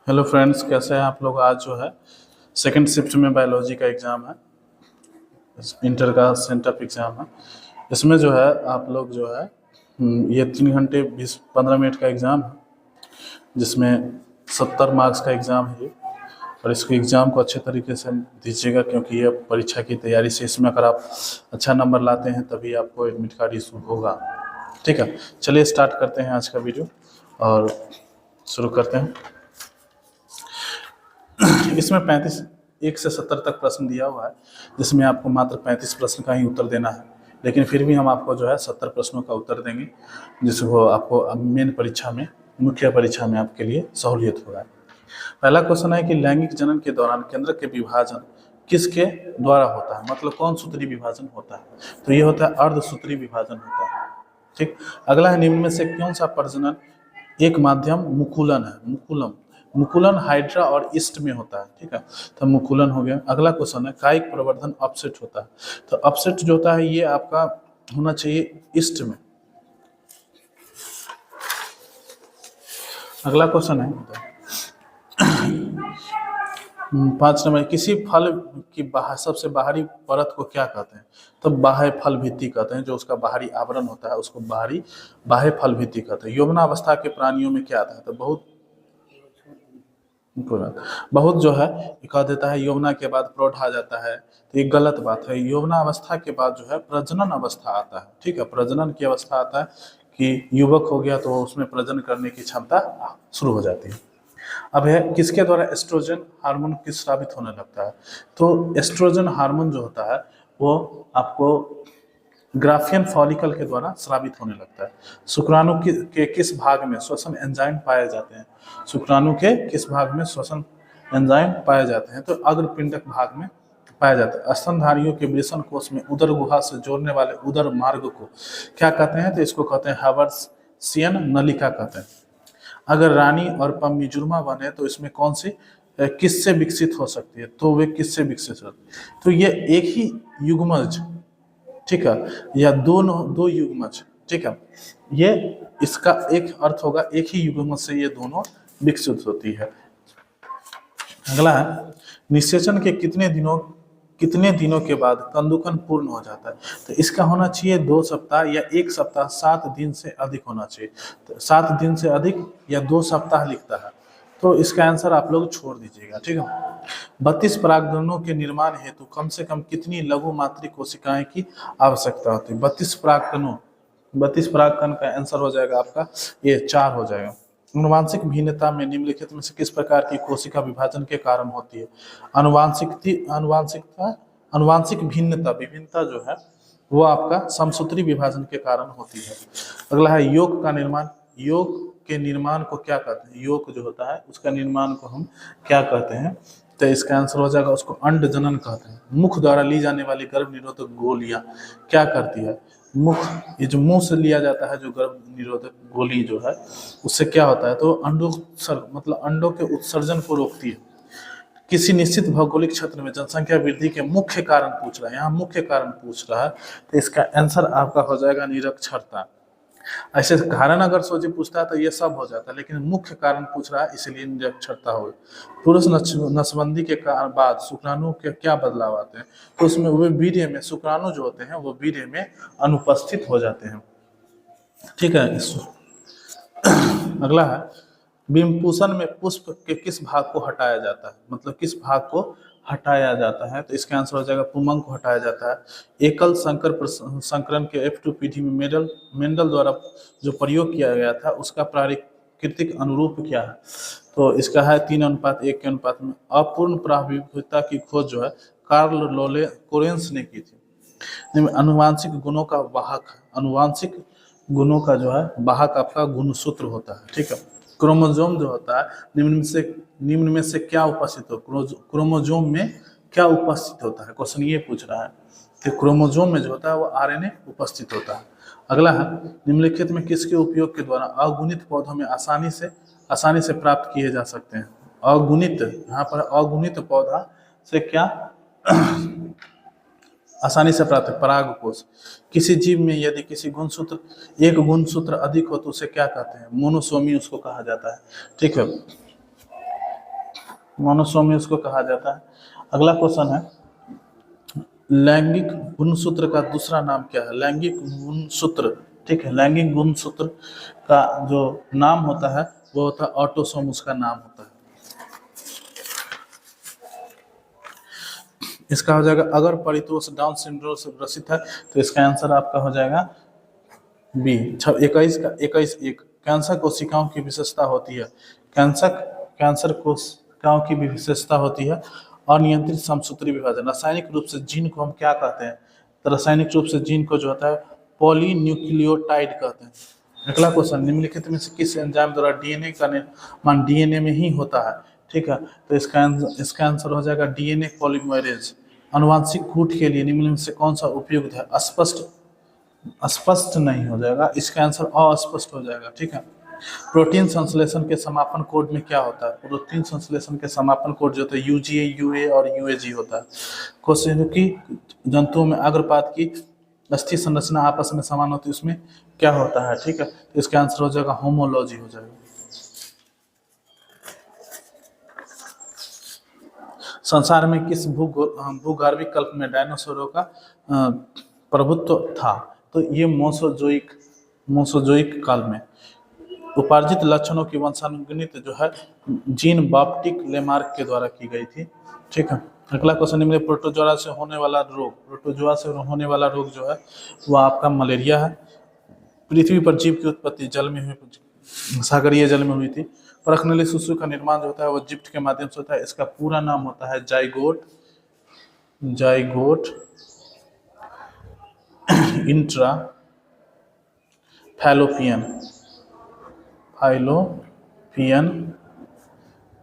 Hello friends, कैसे हैं आप लोग। आज जो है सेकंड शिफ्ट में बायोलॉजी का एग्ज़ाम है, इंटर का सेंटअप एग्ज़ाम है। इसमें जो है आप लोग जो है ये 3 घंटे 15 मिनट का एग्ज़ाम है, जिसमें 70 मार्क्स का एग्ज़ाम है ये। और इसको एग्ज़ाम को अच्छे तरीके से दीजिएगा, क्योंकि ये परीक्षा की तैयारी से इसमें अगर आप अच्छा नंबर लाते हैं तभी आपको एडमिट कार्ड इशू होगा। ठीक है, चलिए स्टार्ट करते हैं आज का वीडियो और शुरू करते हैं। इसमें 35 1 से 70 तक प्रश्न दिया हुआ है, जिसमें आपको मात्र 35 प्रश्न का ही उत्तर देना है, लेकिन फिर भी हम आपको जो है 70 प्रश्नों का उत्तर देंगे, जिसको आपको मेन परीक्षा में, मुख्य परीक्षा में आपके लिए सहूलियत होगा। पहला क्वेश्चन है कि लैंगिक जनन के दौरान केंद्र के विभाजन किसके द्वारा होता है, मतलब कौन सूत्री विभाजन होता है। तो ये होता है अर्धसूत्री विभाजन होता है। ठीक, अगला है निम्न में से कौन सा प्रजनन एक माध्यम मुकुलन है। मुकुलन हाइड्रा और ईस्ट में होता है। ठीक है, तो मुकुलन हो गया। अगला क्वेश्चन है कायिक प्रवर्धन अपसेट होता है। तो अपसेट जो होता है ये आपका होना चाहिए ईस्ट में। अगला क्वेश्चन है 5 नंबर, किसी फल की सबसे बाहरी परत को क्या कहते हैं। तो बाह्य फल भित्ति कहते हैं। जो उसका बाहरी आवरण होता है उसको बाह्य फल भित्ति कहते हैं। यौवनावस्था के प्राणियों में क्या आता है। तो बहुत जो है कह देता है यौवना के बाद प्रौढ़ आ जाता है, तो ये गलत बात है। यौवनावस्था के बाद जो है प्रजनन अवस्था आता है। ठीक है, प्रजनन की अवस्था आता है कि युवक हो गया तो उसमें प्रजनन करने की क्षमता शुरू हो जाती है। अब है किसके द्वारा एस्ट्रोजन हार्मोन किस स्रावित होने लगता है। तो एस्ट्रोजन हार्मोन जो होता है वो आपको ग्राफियन फॉलिकल के द्वारा स्रावित होने लगता है। शुक्राणु के किस भाग में श्वसन एंजाइम पाए जाते हैं। शुक्राणु के किस भाग में श्वसन एंजाइम पाए जाते हैं। तो अग्रपिंडक भाग में पाया जाता है। स्तनधारियों के वृषण कोष में उदर गुहा से जोड़ने वाले उदर मार्ग को क्या कहते हैं। तो इसको कहते हैं हावर्सियन नलिका कहते हैं। अगर रानी और पम्मीजुर्मा बने तो इसमें कौन सी किससे विकसित हो सकती है। तो वे किससे विकसित होती है। तो ये एक ही युग्मज, ठीक है, या दो युग्मज। ठीक है, ये इसका एक अर्थ होगा एक ही युग्मज से ये दोनों विकसित होती है। अगला है निषेचन के कितने दिनों के बाद कंदुकन पूर्ण हो जाता है। तो इसका होना चाहिए 2 सप्ताह या 1 सप्ताह, 7 दिन से अधिक होना चाहिए। तो 7 दिन से अधिक या 2 सप्ताह लिखता है, तो इसका आंसर आप लोग छोड़ दीजिएगा। ठीक है, 32 परागकणों के निर्माण हेतु कम से कम कितनी लघु मातृ कोशिकाएं की आवश्यकता होती है। 32 परागकण का आंसर हो जाएगा आपका ये 4 हो जाएगा। आनुवांशिक भिन्नता में निम्नलिखित में से किस प्रकार की कोशिका विभाजन के कारण होती है। आनुवांशिक विभिन्नता जो है वो आपका समसूत्री विभाजन के कारण होती है। अगला है योग के निर्माण को क्या कहते हैं। योग जो होता है उसका निर्माण को हम क्या कहते हैं। तो इसका आंसर हो जाएगा उसको अंड जनन कहते हैं। मुख द्वारा ली जाने वाली गर्भ निरोधक गोलियां क्या करती है। ये जो मुंह से लिया जाता है जो गर्भ निरोधक गोली जो है उससे क्या होता है। तो अंडों के उत्सर्जन को रोकती है। किसी निश्चित भौगोलिक क्षेत्र में जनसंख्या वृद्धि के मुख्य कारण पूछ रहा है। यहाँ मुख्य कारण पूछ रहा है, तो इसका आंसर आपका हो जाएगा निरक्षरता। ऐसे कारण अगर सोचे पूछता है तो ये सब हो जाता है, लेकिन मुख्य कारण पूछ रहा है इसलिए निरक्षरता हो। पुरुष नसबंदी के बाद शुक्राणु के क्या बदलाव आते हैं। तो उसमें वे वीर्य में शुक्राणु जो होते हैं वो वीर्य में अनुपस्थित हो जाते हैं। ठीक है, अगला है बिंबपुषण में पुष्प के किस भाग को हटाया जाता है, मतलब किस भाग को हटाया जाता है। तो इसका आंसर हो जाएगा पुमंग को हटाया जाता है। एकल संकरण के F2 पीढ़ी में मेंडल द्वारा जो प्रयोग किया गया था उसका प्राकृतिक अनुरूप क्या है। तो इसका है 3:1 के अनुपात में। अपूर्ण प्रभाविता की खोज जो है कार्ल लोरेंस ने की थी। अनुवांशिक गुणों का वाहक, अनुवांशिक गुणों का जो है वाहक आपका गुणसूत्र होता है। ठीक है, क्रोमोजोम जो होता है निम्न में से क्या उपस्थित हो। क्रोमोजोम में क्या उपस्थित होता है, क्वेश्चन ये पूछ रहा है कि क्रोमोजोम में जो होता है वो आरएनए उपस्थित होता है। अगला है निम्नलिखित में किसके उपयोग के द्वारा अगुणित पौधों में आसानी से प्राप्त किए जा सकते हैं। अगुणित, यहाँ पर अगुणित पौधा से क्या आसानी से प्राप्त है। परागकोश। किसी जीव में यदि एक गुणसूत्र अधिक हो तो उसे क्या कहते हैं। मोनोसोमी उसको कहा जाता है। ठीक है, मोनोसोमी उसको कहा जाता है। अगला क्वेश्चन है, लैंगिक गुणसूत्र का दूसरा नाम क्या है? लैंगिक गुणसूत्र, ठीक है, लैंगिक गुणसूत्र का जो नाम होता है वो होता है ऑटोसोम, उसका नाम होता है। इसका हो जाएगा, अगर परितोष डाउन सिंड्रोम से ग्रसित है तो इसका आंसर आपका हो जाएगा बी। 21 का 21 कैंसर कोशिकाओं की विशेषता होती है, कैंसर कोशिकाओं की भी विशेषता होती है अनियंत्रित समसूत्री विभाजन। रासायनिक रूप से जीन को हम क्या कहते हैं? तो रासायनिक रूप से जीन को जो होता है पॉलीन्यूक्लियोटाइड कहते हैं। अगला क्वेश्चन, निम्नलिखित में से किस एंजाइम द्वारा डीएनए का निर्माण डीएनए में ही होता है? ठीक है, तो इसका आंसर हो जाएगा डीएनए पॉलीमरेज। अनुवांशिक कूट के लिए निम्न में से कौन सा उपयुक्त है? स्पष्ट नहीं हो जाएगा, इसका आंसर अस्पष्ट हो जाएगा। ठीक है, प्रोटीन संश्लेषण के समापन कोड में क्या होता है? प्रोटीन संश्लेषण के समापन कोड जो होता है यूजीए, यूए और यूएजी होता है। कोशिकी जंतुओं में अग्रपात की अस्थि संरचना आपस में समान होती है, उसमें क्या होता है? ठीक है, तो इसका आंसर हो जाएगा होमोलॉजी हो जाएगा। संसार में किस भूगर्भिक कल्प में डायनासोरों का प्रभुत्व था? तो ये मोसोजोइक काल में। उपार्जित लक्षणों की वंशानुगणित जो है जीन बाप्टिक लेमार्क के द्वारा की गई थी। ठीक है, अगला क्वेश्चन में प्रोटोजोआ से होने वाला रोग जो है वो आपका मलेरिया है। पृथ्वी पर जीव की उत्पत्ति जल में हुई, सागरीय जल में हुई थी। परखनली शिशु का निर्माण जो होता है वो जिप्ट के माध्यम से होता है। इसका पूरा नाम होता है जाइगोट इंट्रा फैलोपियन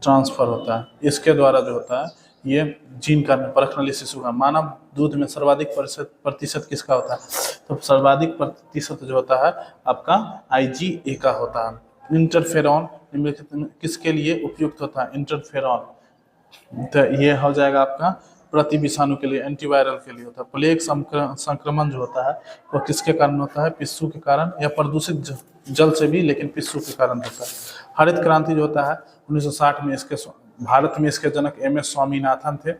ट्रांसफर होता है। इसके द्वारा जो होता है ये जीन का परखनली शिशु का। मानव दूध में सर्वाधिक प्रतिशत किसका होता है? तो सर्वाधिक प्रतिशत जो होता है आपका IgA का होता है। इंटरफेरॉन किसके लिए उपयुक्त होता है? इंटरफेरॉन, तो ये हो जाएगा आपका प्रति विषाणु के लिए, एंटीवायरल के लिए होता है। प्लेग संक्रमण जो होता है वो किसके कारण होता है? पिस्सू के कारण, या प्रदूषित जल से भी, लेकिन पिस्सू के कारण होता है। हरित क्रांति जो होता है 1960 में, इसके भारत में इसके जनक MS स्वामीनाथन थे।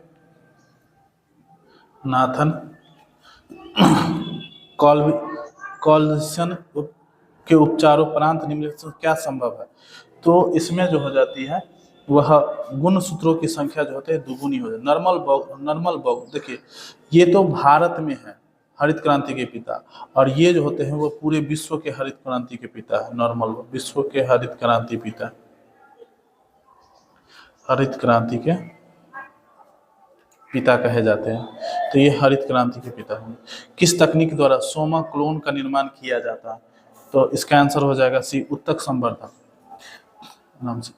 कॉल्सन के उपचारोपरांत निम्नलिखित क्या संभव है? तो इसमें जो हो जाती है वह गुणसूत्रों की संख्या जो होती है दुगुनी हो जाती है। नॉर्मल बॉग देखिए, ये तो भारत में है हरित क्रांति के पिता, और ये जो होते हैं वो पूरे विश्व के हरित क्रांति के पिता है। नॉर्मल बॉग विश्व के हरित क्रांति पिता कहे जाते हैं। तो ये हरित क्रांति के पिता हैं। किस तकनीक द्वारा सोमा क्लोन का निर्माण किया जाता है? तो इसका आंसर हो जाएगा सी, उत्तक संवर्धन नाम से।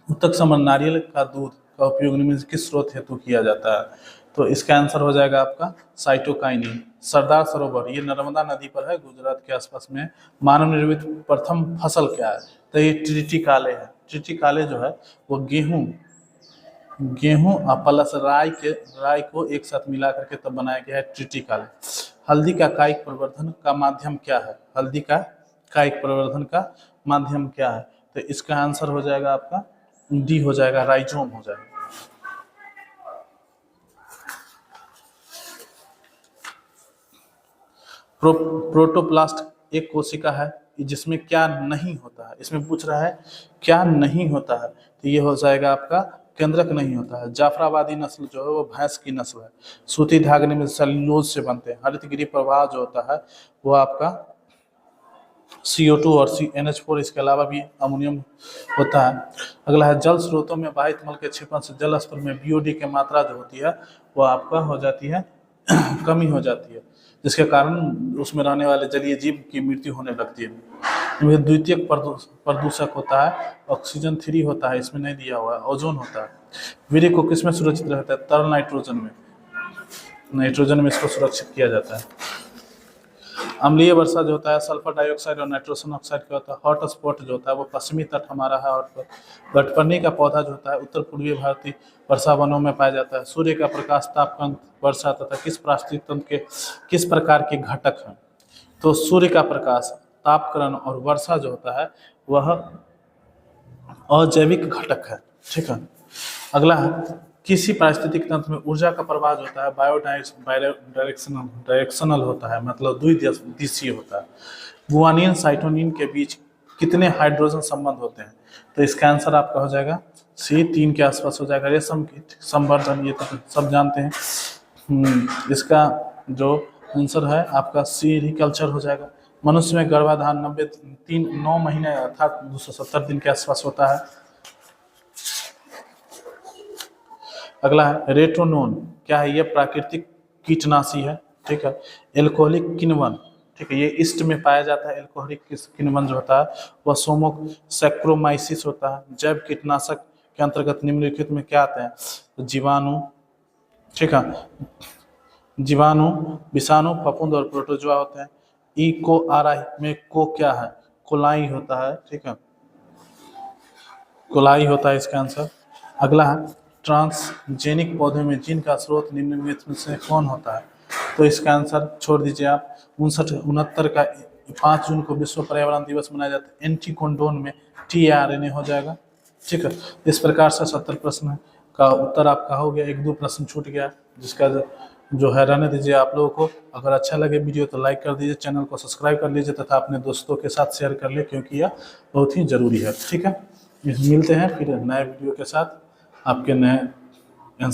उत्तक संवर्धन, नारियल का दूध का उपयोग निम्न में किस स्रोत हेतु किया जाता है? तो इसका आंसर हो जाएगा आपका साइटोकाइनिन। सरदार सरोवर ये नर्मदा नदी पर है, गुजरात के आसपास में। मानव निर्मित प्रथम फसल क्या है? तो ये ट्रिटिकाले है। ट्रिटिकाले जो है वो गेहूं और प्लस राई को एक साथ मिला करके तब बनाया गया है ट्रिटिकाले। हल्दी का कायिक प्रवर्धन का माध्यम क्या है? हल्दी का कायिक प्रवर्धन का माध्यम क्या है? तो इसका आंसर हो जाएगा आपका डी हो जाएगा, राइजोम हो जाएगा। प्रोटोप्लास्ट एक कोशिका है जिसमें क्या नहीं होता है? इसमें पूछ रहा है क्या नहीं होता है, तो ये हो जाएगा आपका केंद्रक नहीं होता है। जाफराबादी नस्ल जो है वो भैंस की नस्ल है। सूती धागे में सेल्यूलोज से बनते हैं। हरितगृह प्रवाह जो होता है वो आपका CO2 और NH4, इसके अलावा भी अमोनियम होता है। अगला है, जल स्रोतों में वाहित मल के क्षेपण से जल स्तर में BOD की मात्रा जो होती है वो आपका हो जाती है कमी हो जाती है, जिसके कारण उसमें रहने वाले जलीय जीव की मृत्यु होने लगती है। द्वितीयक प्रदूषक होता है ऑक्सीजन 3 होता है, इसमें नहीं दिया हुआ है। ओजोन होता है। वीर्य को किसमें सुरक्षित रहता है? तरल नाइट्रोजन में इसको सुरक्षित किया जाता है। अम्लीय वर्षा जो होता है सल्फर डाइऑक्साइड और नाइट्रोजन ऑक्साइड का होता है। हॉट स्पॉट जो होता है वो पश्चिमी तट हमारा है। और गठपन्नी का पौधा जो होता है उत्तर पूर्वी भारतीय वर्षा वनों में पाया जाता है। सूर्य का प्रकाश, तापक्रम, वर्षा तथा किस पारिस्थितिक तंत्र के किस प्रकार के घटक हैं? तो सूर्य का प्रकाश, तापक्रम और वर्षा जो होता है वह अजैविक घटक है। ठीक है, अगला है, किसी पारिस्थितिक तंत्र में ऊर्जा का प्रवाह जो होता है डायरेक्शनल होता है, मतलब द्विदिशीय होता है। गुआनिन साइटोनिन के बीच कितने हाइड्रोजन संबंध होते हैं? तो इसका आंसर आपका हो जाएगा सी, 3 के आसपास हो जाएगा। रेशम कीट संवर्धन, ये तो सब जानते हैं। इसका जो आंसर है आपका सेरीकल्चर हो जाएगा। मनुष्य में गर्भाधान 9 महीने अर्थात 270 दिन के आसपास होता है। अगला है रेट्रोनोन, क्या है? ये प्राकृतिक कीटनाशी है, ठीक है। एल्कोहलिक किण्वन, ठीक है, ये ईस्ट में पाया जाता है। एल्कोहलिक किण्वन जो होता है वह सोमो सैक्रोमाइसिस होता है। जैव कीटनाशक के अंतर्गत निम्नलिखित में क्या आते हैं? तो जीवाणु, ठीक है, जीवाणु, विषाणु, फफूंद और प्रोटोजोआ होते हैं। ई को आर में को क्या है? कोलाई होता है, ठीक है, कोलाई होता है इसका आंसर। अगला है ट्रांसजेनिक पौधे में जीन का स्रोत निम्नलिखित में से कौन होता है? तो इसका आंसर छोड़ दीजिए आप। 69 का 5 जून को विश्व पर्यावरण दिवस मनाया जाता है। एंटीकोडोन में टीआरएनए हो जाएगा, ठीक है। इस प्रकार से 70 प्रश्न का उत्तर आपका हो गया। 1-2 प्रश्न छूट गया, जिसका जो है रहने दीजिए आप लोगों को। अगर अच्छा लगे वीडियो तो लाइक कर दीजिए, चैनल को सब्सक्राइब कर लीजिए तथा अपने दोस्तों के साथ शेयर कर ले, क्योंकि यह बहुत ही जरूरी है, ठीक है। मिलते हैं फिर नए वीडियो के साथ आपके नए